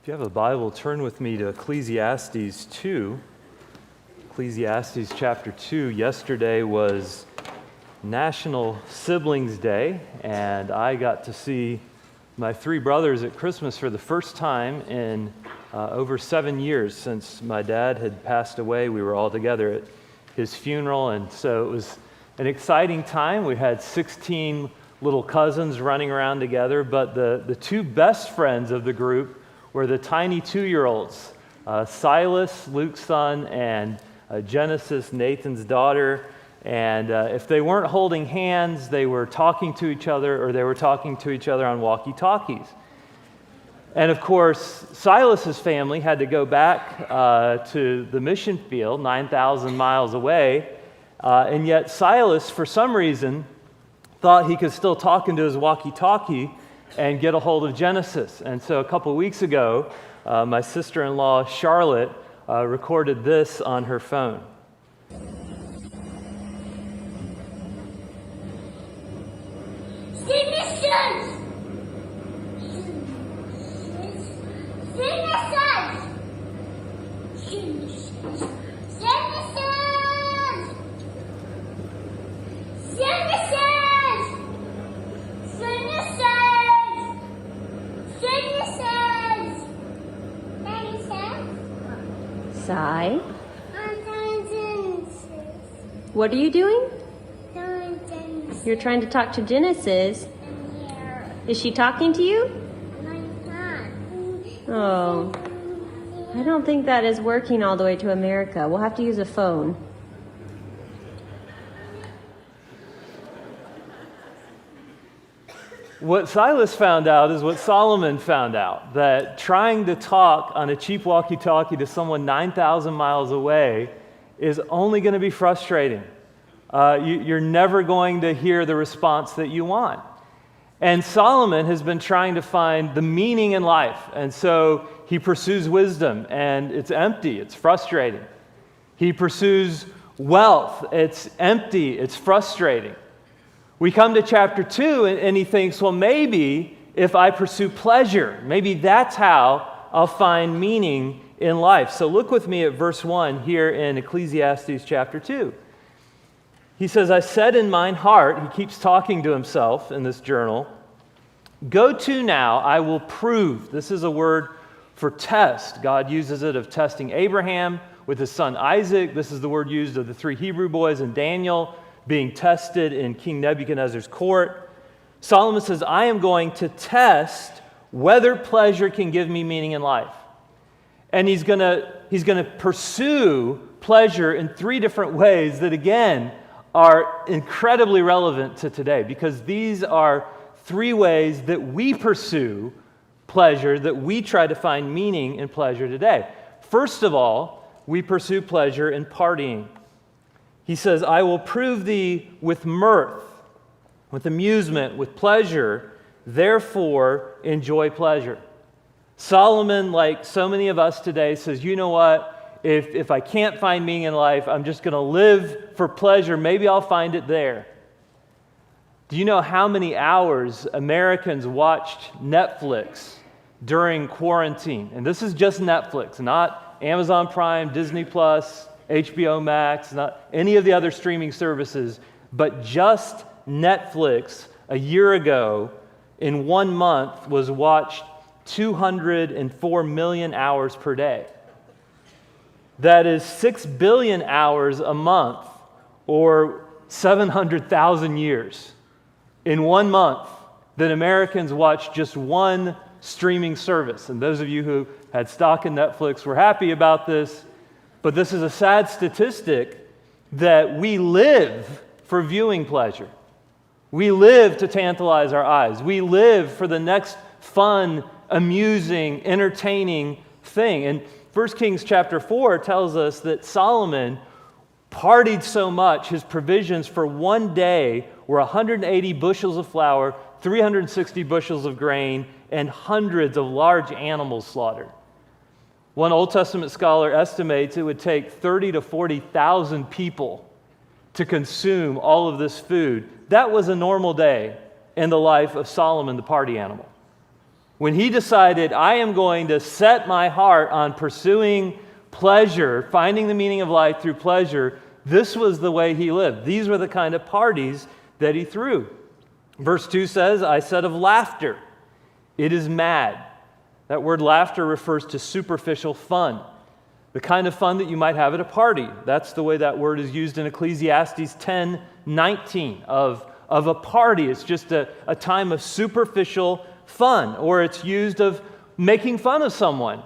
If you have a Bible, turn with me to Ecclesiastes 2. Ecclesiastes chapter 2. Yesterday was National Siblings Day, and I got to see my three brothers at Christmas for the first time in over 7 years since my dad had passed away. We were all together at his funeral, and so it was an exciting time. We had 16 little cousins running around together, but the two best friends of the group were the tiny 2-year-olds, Silas, Luke's son, and Genesis, Nathan's daughter. And if they weren't holding hands, they were talking to each other, or they were talking to each other on walkie-talkies. And of course, Silas's family had to go back to the mission field, 9,000 miles away, and yet Silas, for some reason, thought he could still talk into his walkie-talkie and get a hold of Genesis. And so a couple of weeks ago, my sister-in-law, Charlotte, recorded this on her phone. Sai? What are you doing? You're trying to talk to Genesis. Is she talking to you? Oh, I don't think that is working all the way to America. We'll have to use a phone. What Silas found out is what Solomon found out, that trying to talk on a cheap walkie-talkie to someone 9,000 miles away is only going to be frustrating. You're never going to hear the response that you want. And Solomon has been trying to find the meaning in life, and so he pursues wisdom, and it's empty, it's frustrating. He pursues wealth, it's empty, it's frustrating. We come to chapter 2, and he thinks, well, maybe if I pursue pleasure, maybe that's how I'll find meaning in life. So look with me at verse 1 here in Ecclesiastes chapter 2. He says, I said in mine heart, he keeps talking to himself in this journal, go to now, I will prove. This is a word for test. God uses it of testing Abraham with his son Isaac. This is the word used of the 3 Hebrew boys and Daniel being tested in King Nebuchadnezzar's court. Solomon says, I am going to test whether pleasure can give me meaning in life. And he's going to pursue pleasure in 3 different ways that, again, are incredibly relevant to today, because these are 3 ways that we pursue pleasure, that we try to find meaning in pleasure today. First of all, we pursue pleasure in partying. He says, I will prove thee with mirth, with amusement, with pleasure, therefore enjoy pleasure. Solomon, like so many of us today, says, you know what, if I can't find meaning in life, I'm just going to live for pleasure. Maybe I'll find it there. Do you know how many hours Americans watched Netflix during quarantine? And this is just Netflix, not Amazon Prime, Disney Plus, HBO Max, not any of the other streaming services, but just Netflix a year ago in 1 month was watched 204 million hours per day. That is 6 billion hours a month, or 700,000 years in 1 month that Americans watched just one streaming service. And those of you who had stock in Netflix were happy about this. But this is a sad statistic that we live for viewing pleasure. We live to tantalize our eyes. We live for the next fun, amusing, entertaining thing. And 1 Kings chapter 4 tells us that Solomon partied so much, his provisions for one day were 180 bushels of flour, 360 bushels of grain, and hundreds of large animals slaughtered. One Old Testament scholar estimates it would take 30 to 40,000 people to consume all of this food. That was a normal day in the life of Solomon, the party animal. When he decided, I am going to set my heart on pursuing pleasure, finding the meaning of life through pleasure, this was the way he lived. These were the kind of parties that he threw. Verse 2 says, I said of laughter, it is mad. That word laughter refers to superficial fun, the kind of fun that you might have at a party. That's the way that word is used in Ecclesiastes 10:19 of a party. It's just a time of superficial fun, or it's used of making fun of someone.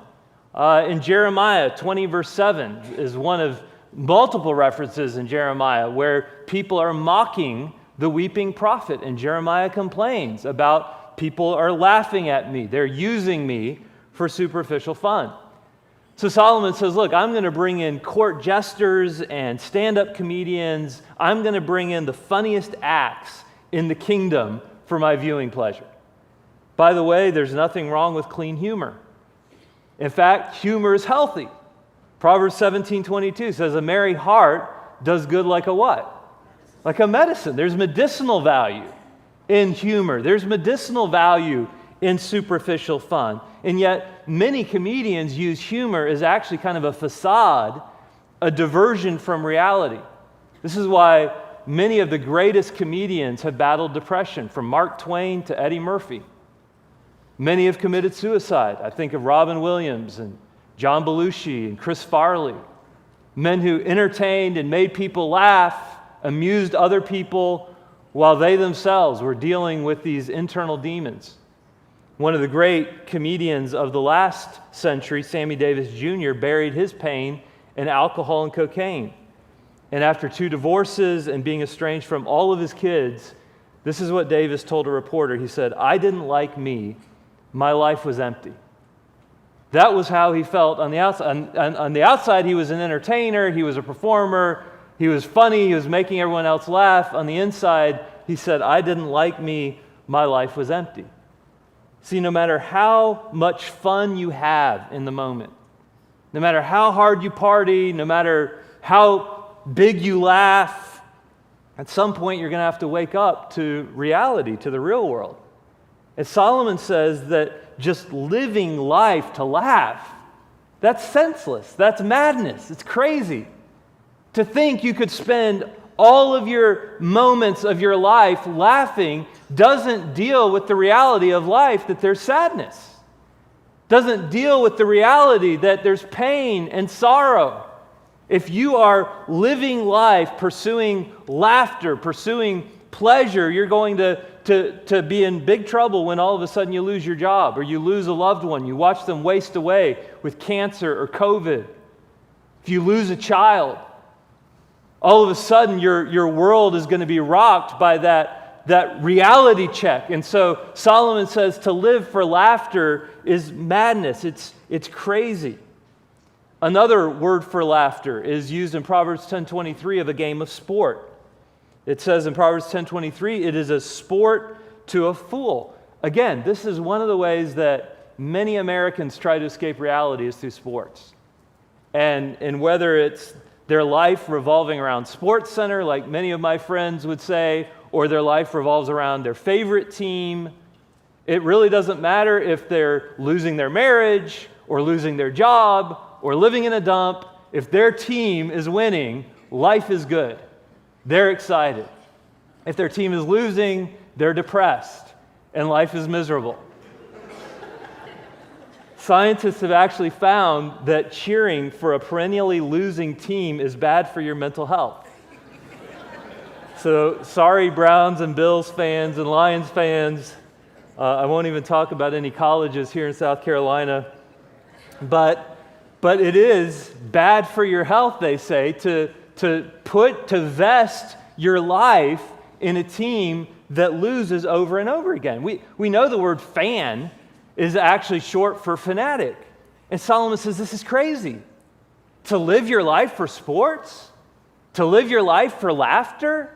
In Jeremiah 20 verse 7 is one of multiple references in Jeremiah where people are mocking the weeping prophet, and Jeremiah complains about people are laughing at me. They're using me for superficial fun. So Solomon says, look, I'm going to bring in court jesters and stand-up comedians. I'm going to bring in the funniest acts in the kingdom for my viewing pleasure. By the way, there's nothing wrong with clean humor. In fact, humor is healthy. Proverbs 17:22 says, a merry heart does good like a what? Like a medicine. There's medicinal value in humor. There's medicinal value in superficial fun. And yet, many comedians use humor as actually kind of a facade, a diversion from reality. This is why many of the greatest comedians have battled depression, from Mark Twain to Eddie Murphy. Many have committed suicide. I think of Robin Williams and John Belushi and Chris Farley, men who entertained and made people laugh, amused other people while they themselves were dealing with these internal demons. One of the great comedians of the last century, Sammy Davis Jr., buried his pain in alcohol and cocaine. And after 2 divorces and being estranged from all of his kids, this is what Davis told a reporter. He said, I didn't like me. My life was empty. That was how he felt on the outside. On the outside, he was an entertainer. He was a performer. He was funny. He was making everyone else laugh. On the inside, he said, I didn't like me. My life was empty. See, no matter how much fun you have in the moment, no matter how hard you party, no matter how big you laugh, at some point you're going to have to wake up to reality, to the real world. And Solomon says that just living life to laugh, that's senseless, that's madness, it's crazy. To think you could spend all of your moments of your life laughing doesn't deal with the reality of life that there's sadness. Doesn't deal with the reality that there's pain and sorrow. If you are living life pursuing laughter, pursuing pleasure, you're going to be in big trouble when all of a sudden you lose your job or you lose a loved one. You watch them waste away with cancer or COVID. If you lose a child, all of a sudden your world is going to be rocked by that reality check. And so Solomon says to live for laughter is madness. It's crazy. Another word for laughter is used in Proverbs 10:23 of a game of sport. It says in Proverbs 10:23, it is a sport to a fool. Again, this is one of the ways that many Americans try to escape reality is through sports. And whether it's their life revolving around Sports Center, like many of my friends would say, or their life revolves around their favorite team, it really doesn't matter if they're losing their marriage or losing their job or living in a dump. If their team is winning, life is good. They're excited. If their team is losing, they're depressed, and life is miserable. Scientists have actually found that cheering for a perennially losing team is bad for your mental health. So, sorry, Browns and Bills fans and Lions fans. I won't even talk about any colleges here in South Carolina. But it is bad for your health, they say, to vest your life in a team that loses over and over again. We know the word fan is actually short for fanatic. And Solomon says this is crazy. To live your life for sports, to live your life for laughter,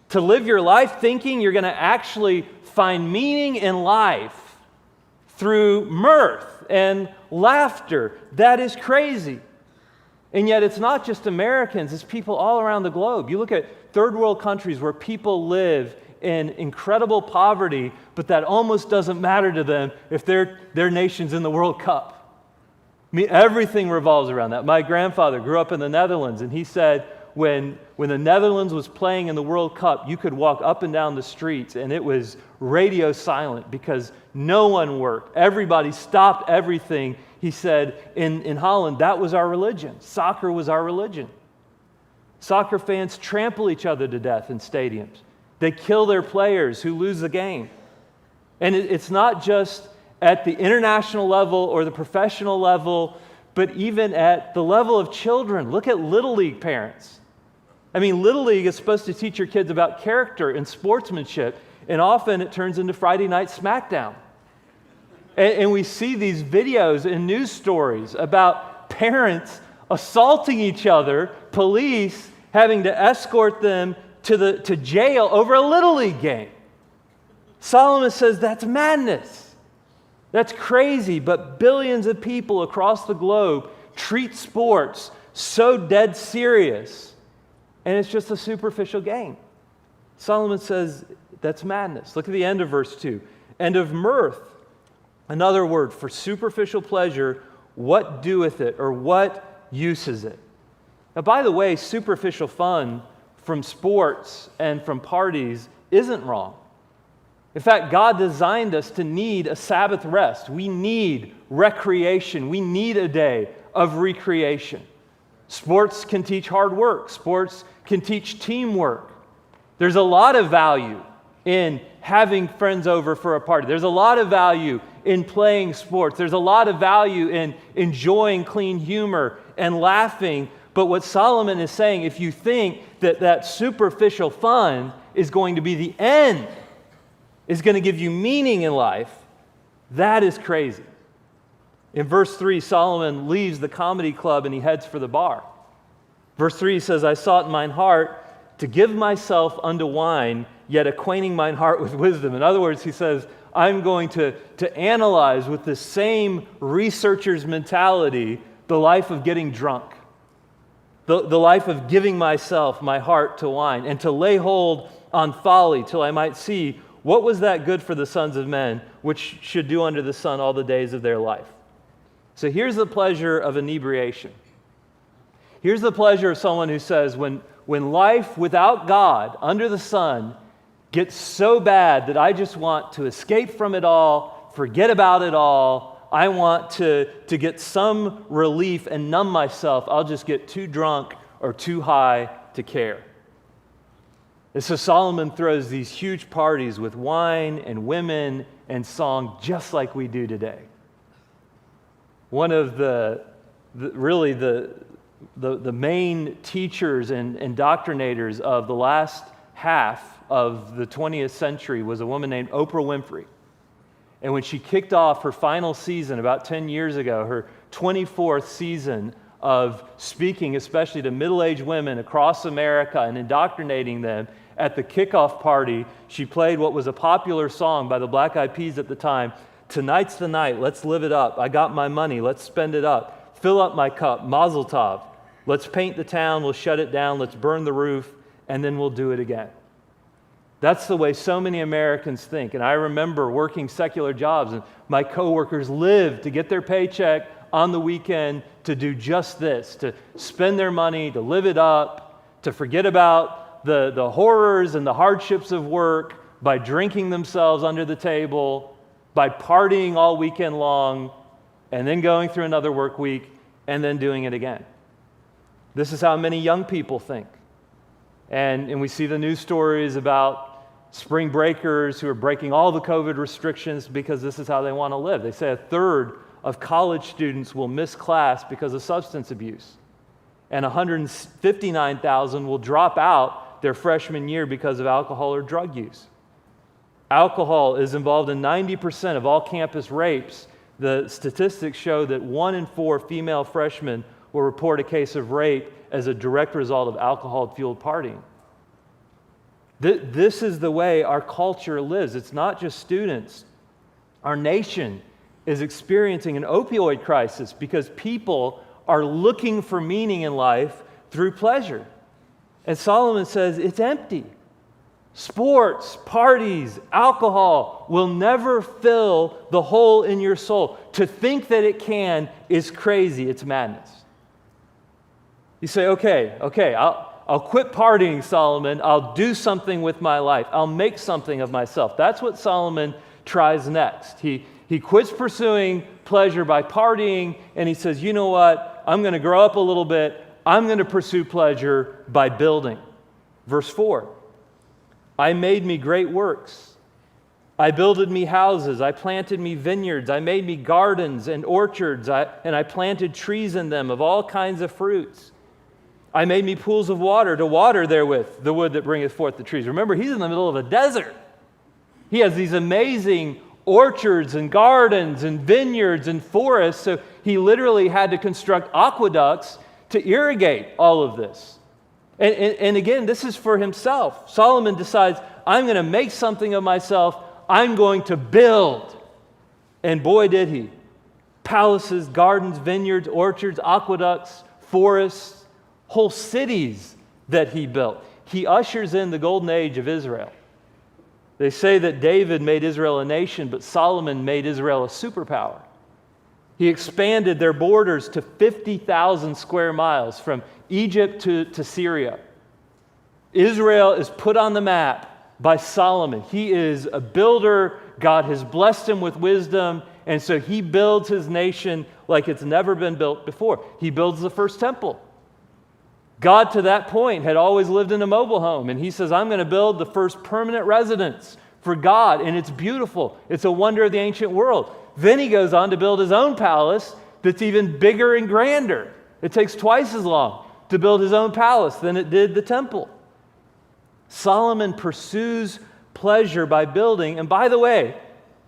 to live your life thinking you're going to actually find meaning in life through mirth and laughter, that is crazy. And yet it's not just Americans, it's people all around the globe. You look at third world countries where people live in incredible poverty, but that almost doesn't matter to them if their nation's in the World Cup. I mean, everything revolves around that. My grandfather grew up in the Netherlands, and he said when the Netherlands was playing in the World Cup, you could walk up and down the streets, and it was radio silent because no one worked. Everybody stopped everything. He said, in Holland, that was our religion. Soccer was our religion. Soccer fans trample each other to death in stadiums. They kill their players who lose the game. And it's not just at the international level or the professional level, but even at the level of children. Look at Little League parents. I mean, Little League is supposed to teach your kids about character and sportsmanship, and often it turns into Friday Night Smackdown. And we see these videos and news stories about parents assaulting each other, police having to escort them to jail over a Little League game. Solomon says that's madness. That's crazy, but billions of people across the globe treat sports so dead serious, and it's just a superficial game. Solomon says that's madness. Look at the end of verse 2. And of mirth, another word for superficial pleasure, what doeth it, or what use is it? Now, by the way, superficial fun from sports and from parties isn't wrong. In fact, God designed us to need a Sabbath rest. We need recreation. We need a day of recreation. Sports can teach hard work. Sports can teach teamwork. There's a lot of value in having friends over for a party. There's a lot of value in playing sports. There's a lot of value in enjoying clean humor and laughing. But what Solomon is saying, if you think that superficial fun is going to be the end, is going to give you meaning in life, that is crazy. In verse 3, Solomon leaves the comedy club and he heads for the bar. Verse 3 says, I sought in mine heart to give myself unto wine, yet acquainting mine heart with wisdom. In other words, he says, I'm going to analyze with the same researcher's mentality the life of getting drunk, the life of giving myself, my heart to wine, and to lay hold on folly till I might see what was that good for the sons of men, which should do under the sun all the days of their life. So here's the pleasure of inebriation. Here's the pleasure of someone who says, when life without God under the sun gets so bad that I just want to escape from it all, forget about it all, I want to get some relief and numb myself, I'll just get too drunk or too high to care. And so Solomon throws these huge parties with wine and women and song just like we do today. One of the main teachers and indoctrinators of the last half of the 20th century was a woman named Oprah Winfrey. And when she kicked off her final season about 10 years ago, her 24th season of speaking, especially to middle-aged women across America and indoctrinating them, at the kickoff party, she played what was a popular song by the Black Eyed Peas at the time, Tonight's the Night, Let's Live It Up, I Got My Money, Let's Spend It Up, Fill Up My Cup, Mazel Tov, Let's Paint the Town, We'll Shut It Down, Let's Burn the Roof, and then we'll do it again. That's the way so many Americans think. And I remember working secular jobs, and my coworkers lived to get their paycheck on the weekend to do just this, to spend their money, to live it up, to forget about the horrors and the hardships of work by drinking themselves under the table, by partying all weekend long, and then going through another work week, and then doing it again. This is how many young people think. And we see the news stories about spring breakers who are breaking all the COVID restrictions because this is how they want to live. They say a third of college students will miss class because of substance abuse, and 159,000 will drop out their freshman year because of alcohol or drug use. Alcohol is involved in 90% of all campus rapes. The statistics show that 1 in 4 female freshmen will report a case of rape as a direct result of alcohol-fueled partying. This is the way our culture lives. It's not just students. Our nation is experiencing an opioid crisis because people are looking for meaning in life through pleasure. And Solomon says it's empty. Sports, parties, alcohol will never fill the hole in your soul. To think that it can is crazy. It's madness. You say, okay, I'll quit partying, Solomon. I'll do something with my life. I'll make something of myself. That's what Solomon tries next. He quits pursuing pleasure by partying, and he says, you know what? I'm going to grow up a little bit. I'm going to pursue pleasure by building. Verse 4. I made me great works. I builded me houses. I planted me vineyards. I made me gardens and orchards. And I planted trees in them of all kinds of fruits. I made me pools of water to water therewith the wood that bringeth forth the trees. Remember, he's in the middle of a desert. He has these amazing orchards and gardens and vineyards and forests. So he literally had to construct aqueducts to irrigate all of this. And again, this is for himself. Solomon decides, I'm going to make something of myself. I'm going to build. And boy, did he. Palaces, gardens, vineyards, orchards, aqueducts, forests, whole cities that he built. He ushers in the golden age of Israel. They say that David made Israel a nation, but Solomon made Israel a superpower. He expanded their borders to 50,000 square miles from Egypt to Syria. Israel is put on the map by Solomon. He is a builder. God has blessed him with wisdom, and so he builds his nation like it's never been built before. He builds the first temple. God, to that point, had always lived in a mobile home, and he says, I'm going to build the first permanent residence for God, and it's beautiful. It's a wonder of the ancient world. Then he goes on to build his own palace that's even bigger and grander. It takes twice as long to build his own palace than it did the temple. Solomon pursues pleasure by building, and by the way,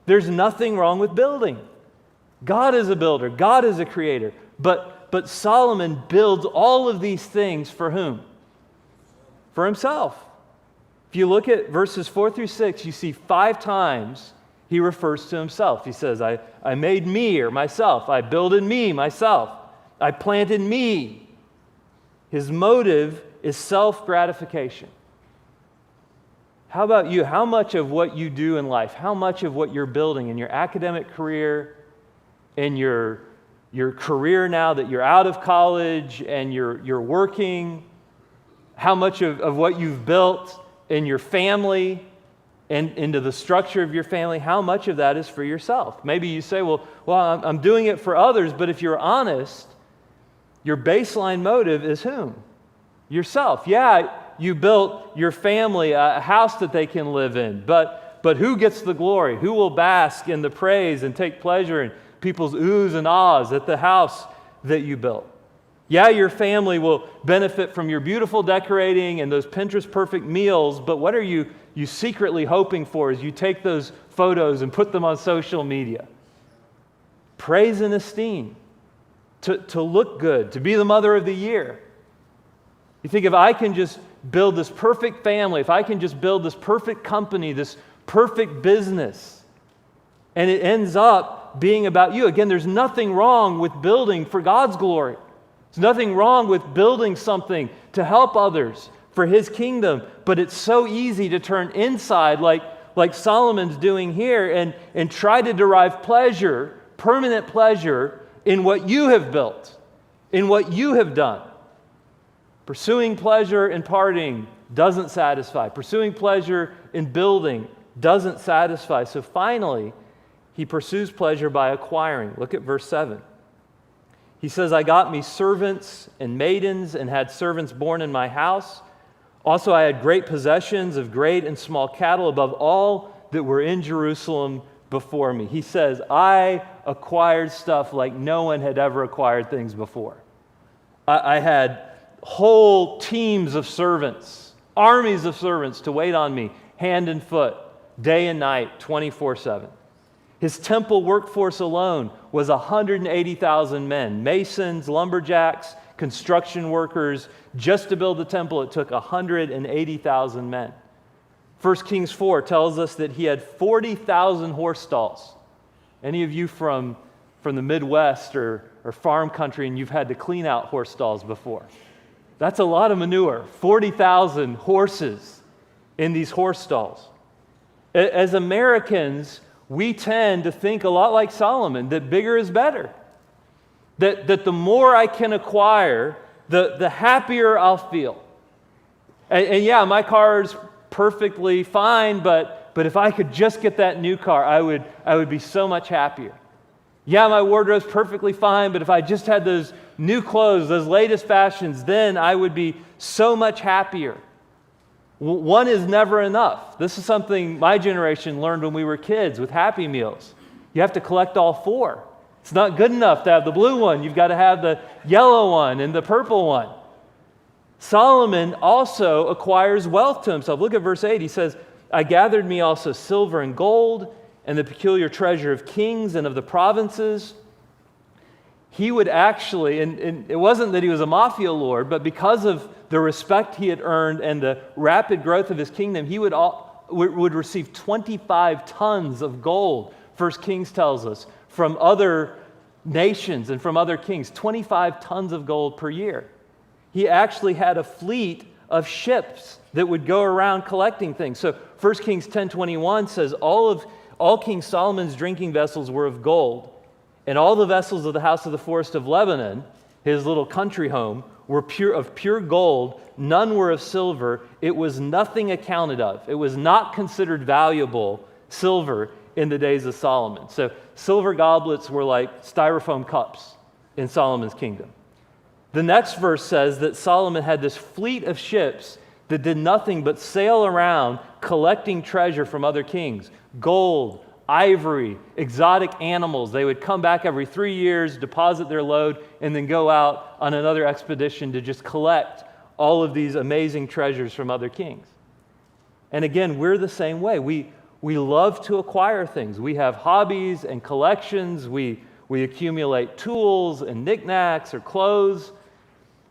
there's nothing wrong with building. God is a builder. God is a creator. But Solomon builds all of these things for whom? For himself. If you look at verses 4 through 6, you see 5 times he refers to himself. He says, I made me, or myself. I builded me, myself. I planted me. His motive is self-gratification. How about you? How much of what you do in life, how much of what you're building in your academic career, in your career now that you're out of college and you're working, how much of what you've built in your family and into the structure of your family, how much of that is for yourself? Maybe you say, well, I'm doing it for others, but if you're honest, your baseline motive is whom? Yourself. Yeah, you built your family a house that they can live in, but who gets the glory? Who will bask in the praise and take pleasure in people's oohs and ahs at the house that you built? Yeah, your family will benefit from your beautiful decorating and those Pinterest perfect meals, but what are you secretly hoping for as you take those photos and put them on social media? Praise and esteem, to look good, to be the mother of the year. You think, if I can just build this perfect family, if I can just build this perfect company, this perfect business, and it ends up being about you. Again, there's nothing wrong with building for God's glory. There's nothing wrong with building something to help others for His kingdom, but it's so easy to turn inside like Solomon's doing here and try to derive pleasure, permanent pleasure, in what you have built, in what you have done. Pursuing pleasure in partying doesn't satisfy. Pursuing pleasure in building doesn't satisfy. So finally, he pursues pleasure by acquiring. Look at verse 7. He says, I got me servants and maidens and had servants born in my house. Also, I had great possessions of great and small cattle above all that were in Jerusalem before me. He says, I acquired stuff like no one had ever acquired things before. I had whole teams of servants, armies of servants to wait on me, hand and foot, day and night, 24/7. His temple workforce alone was 180,000 men, masons, lumberjacks, construction workers. Just to build the temple, it took 180,000 men. 1 Kings 4 tells us that he had 40,000 horse stalls. Any of you from the Midwest or farm country and you've had to clean out horse stalls before? That's a lot of manure, 40,000 horses in these horse stalls. As Americans, we tend to think a lot like Solomon, that bigger is better. That the more I can acquire, the happier I'll feel. And yeah, my car's perfectly fine, but if I could just get that new car, I would be so much happier. Yeah, my wardrobe's perfectly fine, but if I just had those new clothes, those latest fashions, then I would be so much happier. One is never enough. This is something my generation learned when we were kids with Happy Meals. You have to collect all four. It's not good enough to have the blue one. You've got to have the yellow one and the purple one. Solomon also acquires wealth to himself. Look at verse 8. He says, I gathered me also silver and gold and the peculiar treasure of kings and of the provinces. He would actually, and it wasn't that he was a mafia lord, but because of the respect he had earned and the rapid growth of his kingdom, he would receive 25 tons of gold, 1 Kings tells us, from other nations and from other kings, 25 tons of gold per year. He actually had a fleet of ships that would go around collecting things. So 1 Kings 10:21 says, all King Solomon's drinking vessels were of gold, and all the vessels of the house of the forest of Lebanon, his little country home, were of pure gold. None were of silver. It was nothing accounted of. It was not considered valuable, silver, in the days of Solomon. So silver goblets were like styrofoam cups in Solomon's kingdom. The next verse says that Solomon had this fleet of ships that did nothing but sail around collecting treasure from other kings. Gold, ivory, exotic animals. They would come back every 3 years, deposit their load, and then go out on another expedition to just collect all of these amazing treasures from other kings. And again, we're the same way. We love to acquire things. We have hobbies and collections. We accumulate tools and knickknacks or clothes.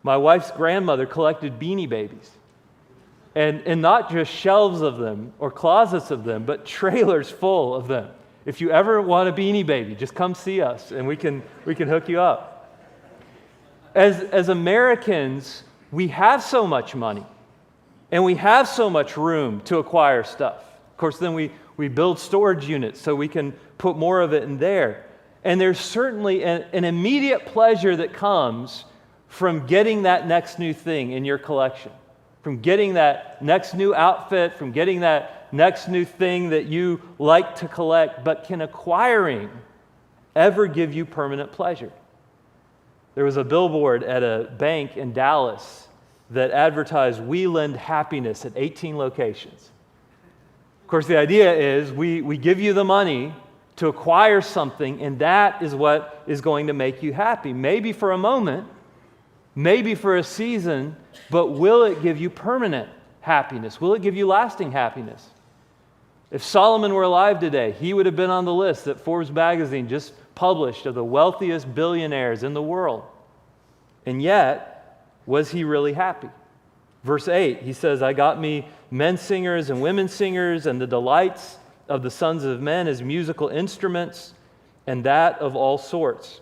My wife's grandmother collected Beanie Babies. And not just shelves of them or closets of them, but trailers full of them. If you ever want a Beanie Baby, just come see us and we can hook you up. As Americans, we have so much money and we have so much room to acquire stuff. Of course, then we build storage units so we can put more of it in there. And there's certainly an immediate pleasure that comes from getting that next new thing in your collection, from getting that next new outfit, from getting that next new thing that you like to collect. But can acquiring ever give you permanent pleasure? There was a billboard at a bank in Dallas that advertised, "We lend happiness," at 18 locations. Of course, the idea is we give you the money to acquire something, and that is what is going to make you happy. Maybe for a moment, maybe for a season, but will it give you permanent happiness? Will it give you lasting happiness? If Solomon were alive today, he would have been on the list that Forbes magazine just published of the wealthiest billionaires in the world. And yet, was he really happy? Verse 8, he says, I got me men singers and women singers, and the delights of the sons of men as musical instruments, and that of all sorts.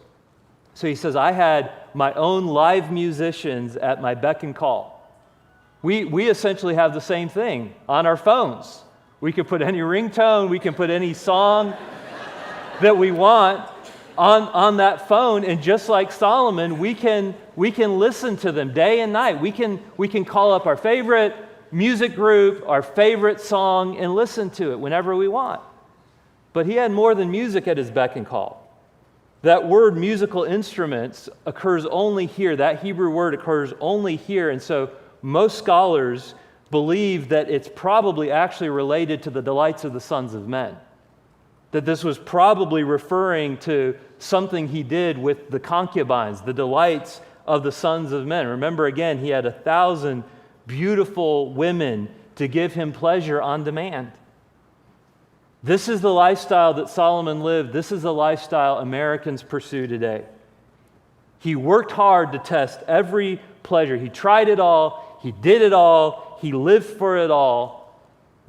So he says, I had my own live musicians at my beck and call. We essentially have the same thing on our phones. We can put any ringtone, we can put any song that we want on that phone, and just like Solomon, we can listen to them day and night. We can call up our favorite music group, our favorite song, and listen to it whenever we want. But he had more than music at his beck and call. That word musical instruments occurs only here. That Hebrew word occurs only here. And so most scholars believe that it's probably actually related to the delights of the sons of men. That this was probably referring to something he did with the concubines, the delights of the sons of men. Remember, again, he had 1,000 beautiful women to give him pleasure on demand. This is the lifestyle that Solomon lived. This is the lifestyle Americans pursue today. He worked hard to test every pleasure. He tried it all. He did it all. He lived for it all.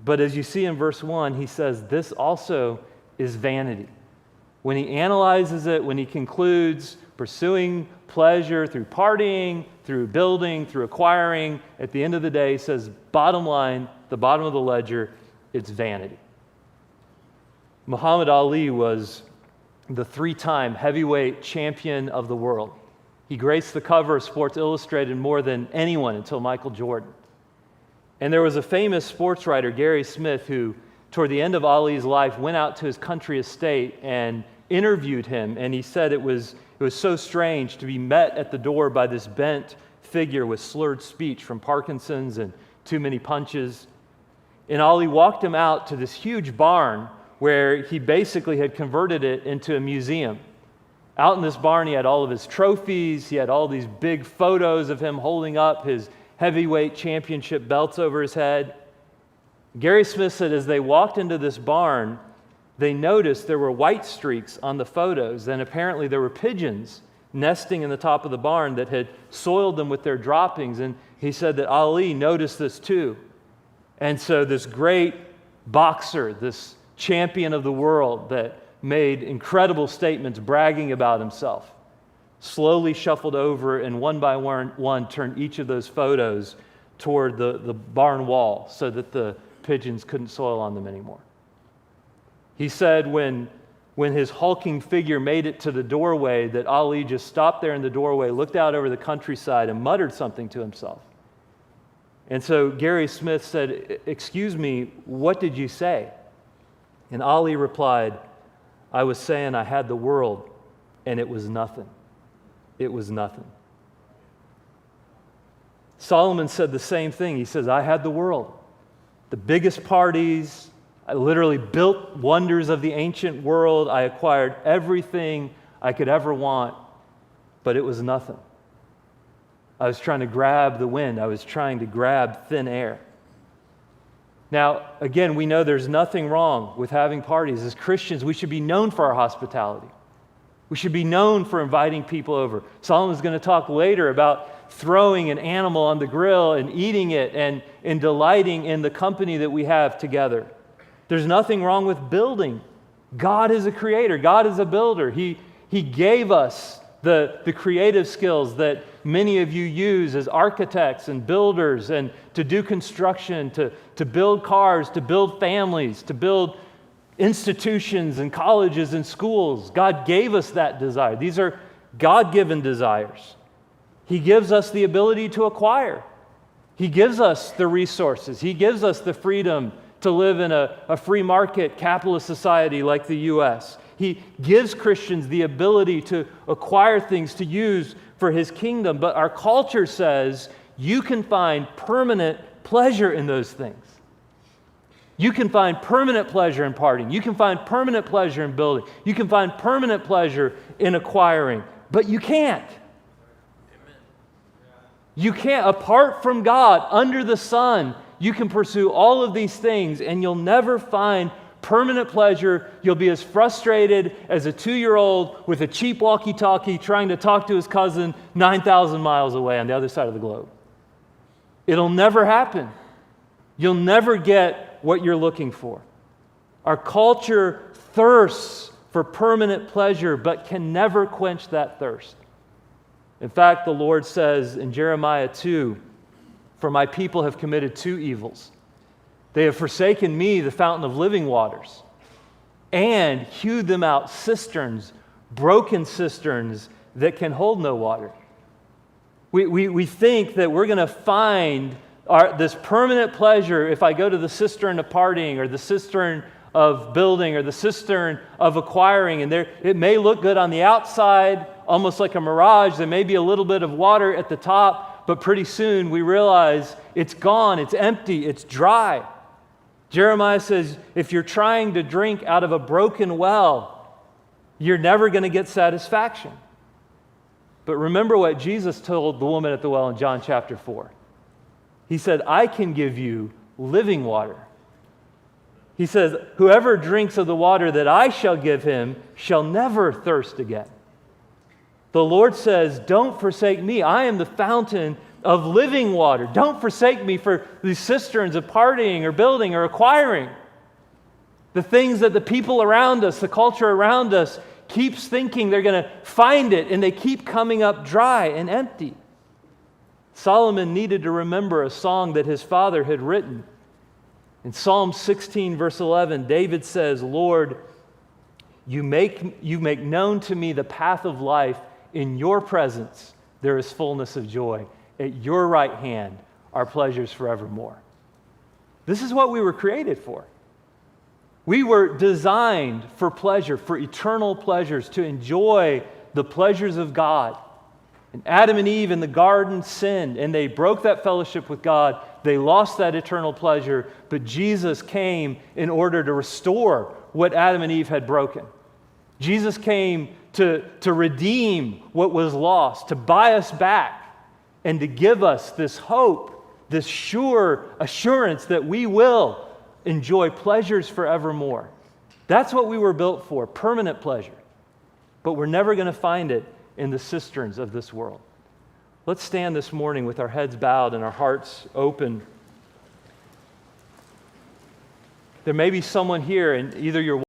But as you see in verse 1, he says this also is vanity. When he analyzes it, when he concludes, pursuing pleasure through partying, through building, through acquiring. At the end of the day, he says, bottom line, the bottom of the ledger, it's vanity. Muhammad Ali was the 3-time heavyweight champion of the world. He graced the cover of Sports Illustrated more than anyone until Michael Jordan. And there was a famous sports writer, Gary Smith, who, toward the end of Ali's life, went out to his country estate and interviewed him. And he said it was so strange to be met at the door by this bent figure with slurred speech from Parkinson's and too many punches. And Ali walked him out to this huge barn where he basically had converted it into a museum. Out in this barn, he had all of his trophies. He had all these big photos of him holding up his heavyweight championship belts over his head. Gary Smith said as they walked into this barn, they noticed there were white streaks on the photos, and apparently there were pigeons nesting in the top of the barn that had soiled them with their droppings. And he said that Ali noticed this too. And so this great boxer, this champion of the world that made incredible statements bragging about himself, slowly shuffled over and one by one turned each of those photos toward the barn wall so that the pigeons couldn't soil on them anymore. He said when his hulking figure made it to the doorway that Ali just stopped there in the doorway, looked out over the countryside and muttered something to himself. And so Gary Smith said, "Excuse me, what did you say?" And Ali replied, "I was saying I had the world, and it was nothing. It was nothing." Solomon said the same thing. He says, "I had the world, the biggest parties. I literally built wonders of the ancient world. I acquired everything I could ever want, but it was nothing. I was trying to grab the wind. I was trying to grab thin air." Now, again, we know there's nothing wrong with having parties. As Christians, we should be known for our hospitality. We should be known for inviting people over. Solomon's going to talk later about throwing an animal on the grill and eating it and delighting in the company that we have together. There's nothing wrong with building. God is a creator. God is a builder. He gave us the creative skills that many of you use as architects and builders and to do construction, to build cars, to build families, to build institutions and colleges and schools. God gave us that desire. These are God-given desires. He gives us the ability to acquire. He gives us the resources. He gives us the freedom to live in a free market capitalist society like the U.S. He gives Christians the ability to acquire things to use for His kingdom. But our culture says you can find permanent pleasure in those things. You can find permanent pleasure in partying. You can find permanent pleasure in building. You can find permanent pleasure in acquiring. But you can't. You can't. Apart from God, under the sun, you can pursue all of these things and you'll never find permanent pleasure. You'll be as frustrated as a 2-year-old with a cheap walkie-talkie trying to talk to his cousin 9,000 miles away on the other side of the globe. It'll never happen. You'll never get what you're looking for. Our culture thirsts for permanent pleasure but can never quench that thirst. In fact, the Lord says in Jeremiah 2, "For my people have committed 2 evils. They have forsaken me, the fountain of living waters, and hewed them out cisterns, broken cisterns that can hold no water." We think that we're going to find this permanent pleasure if I go to the cistern of partying or the cistern of building or the cistern of acquiring. And it may look good on the outside, almost like a mirage. There may be a little bit of water at the top, but pretty soon we realize it's gone, it's empty, it's dry. Jeremiah says, if you're trying to drink out of a broken well, you're never going to get satisfaction. But remember what Jesus told the woman at the well in John chapter 4. He said, "I can give you living water." He says, "Whoever drinks of the water that I shall give him shall never thirst again." The Lord says, don't forsake me. I am the fountain of living water. Don't forsake me for these cisterns of partying or building or acquiring. The things that the people around us, the culture around us, keeps thinking they're going to find it, and they keep coming up dry and empty. Solomon needed to remember a song that his father had written. In Psalm 16, verse 11, David says, Lord, you make known to me the path of life. In your presence there is fullness of joy. At your right hand are pleasures forevermore. This is what we were created for. We were designed for pleasure, for eternal pleasures, to enjoy the pleasures of God. And Adam and Eve in the garden sinned, and they broke that fellowship with God. They lost that eternal pleasure, but Jesus came in order to restore what Adam and Eve had broken. Jesus came to redeem what was lost, to buy us back, and to give us this hope, this sure assurance that we will enjoy pleasures forevermore. That's what we were built for, permanent pleasure. But we're never going to find it in the cisterns of this world. Let's stand this morning with our heads bowed and our hearts open. There may be someone here, and either you're